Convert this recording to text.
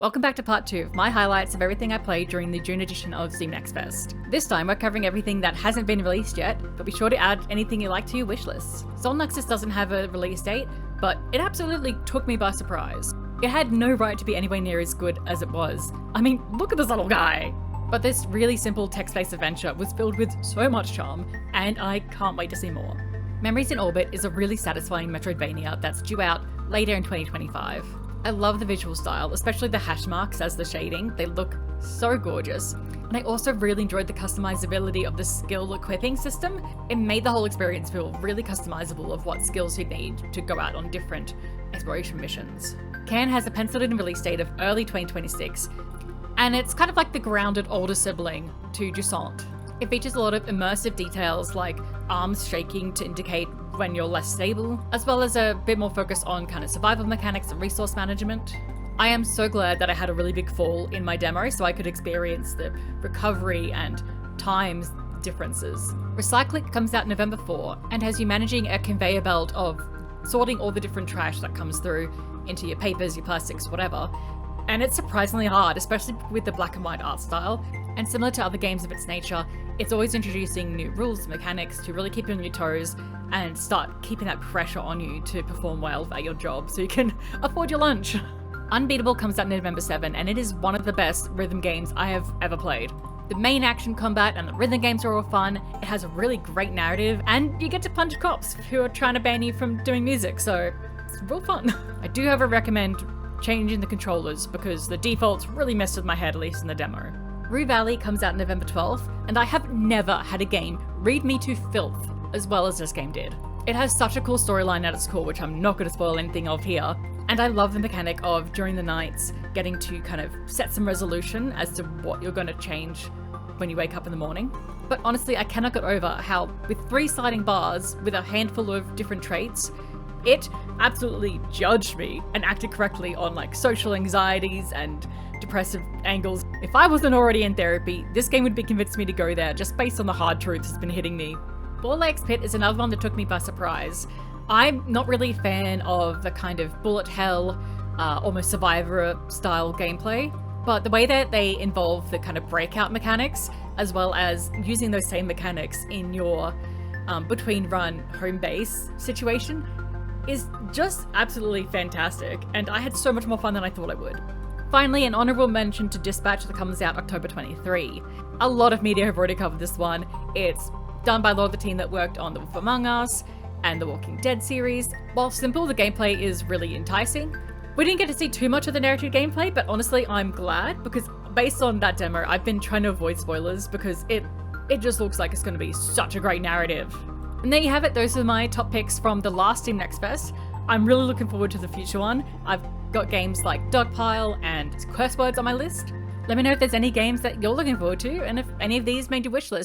Welcome back to part 2 of my highlights of everything I played during the June edition of Steam Next Fest. This time we're covering everything that hasn't been released yet, but be sure to add anything you like to your wishlist. Sol Nexus doesn't have a release date, but it absolutely took me by surprise. It had no right to be anywhere near as good as it was. I mean, look at this little guy! But this really simple text-based adventure was filled with so much charm, and I can't wait to see more. Memories in Orbit is a really satisfying Metroidvania that's due out later in 2025. I love the visual style, especially the hash marks as the shading. They look so gorgeous. And I also really enjoyed the customizability of the skill equipping system. It made the whole experience feel really customizable of what skills you need to go out on different exploration missions. Can has a penciled in release date of early 2026, and it's kind of like the grounded older sibling to Jusant. It features a lot of immersive details like arms shaking to indicate when you're less stable, as well as a bit more focus on kind of survival mechanics and resource management. I am so glad that I had a really big fall in my demo so I could experience the recovery and times differences. Recycling comes out November 4 and has you managing a conveyor belt of sorting all the different trash that comes through into your papers, your plastics, whatever. And it's surprisingly hard, especially with the black and white art style. And similar to other games of its nature, it's always introducing new rules, mechanics to really keep you on your toes and start keeping that pressure on you to perform well at your job so you can afford your lunch. Unbeatable comes out November 7 and it is one of the best rhythm games I have ever played. The main action combat and the rhythm games are all fun, it has a really great narrative, and you get to punch cops who are trying to ban you from doing music, so it's real fun. I do however recommend changing the controllers because the defaults really messed with my head, at least in the demo. Rue Valley comes out November 12th, and I have never had a game read me to filth as well as this game did. It has such a cool storyline at its core, which I'm not going to spoil anything of here, and I love the mechanic of, during the nights, getting to kind of set some resolution as to what you're going to change when you wake up in the morning. But honestly, I cannot get over how, with 3 sliding bars with a handful of different traits, it absolutely judged me and acted correctly on like social anxieties and depressive angles. If I wasn't already in therapy, this game would be convinced me to go there just based on the hard truths that's been hitting me. Ball Lakes Pit is another one that took me by surprise. I'm not really a fan of the kind of bullet hell, almost Survivor style gameplay, but the way that they involve the kind of breakout mechanics, as well as using those same mechanics in your between run home base situation, is just absolutely fantastic, and I had so much more fun than I thought I would. Finally, an honourable mention to Dispatch that comes out October 23. A lot of media have already covered this one. It's done by a lot of the team that worked on The Wolf Among Us and the Walking Dead series. While simple, the gameplay is really enticing. We didn't get to see too much of the narrative gameplay, but honestly, I'm glad, because based on that demo, I've been trying to avoid spoilers because it just looks like it's going to be such a great narrative. And there you have it, those are my top picks from the last Steam Next Fest. I'm really looking forward to the future one. I've got games like Dogpile and Curse Words on my list. Let me know if there's any games that you're looking forward to and if any of these made your wish list.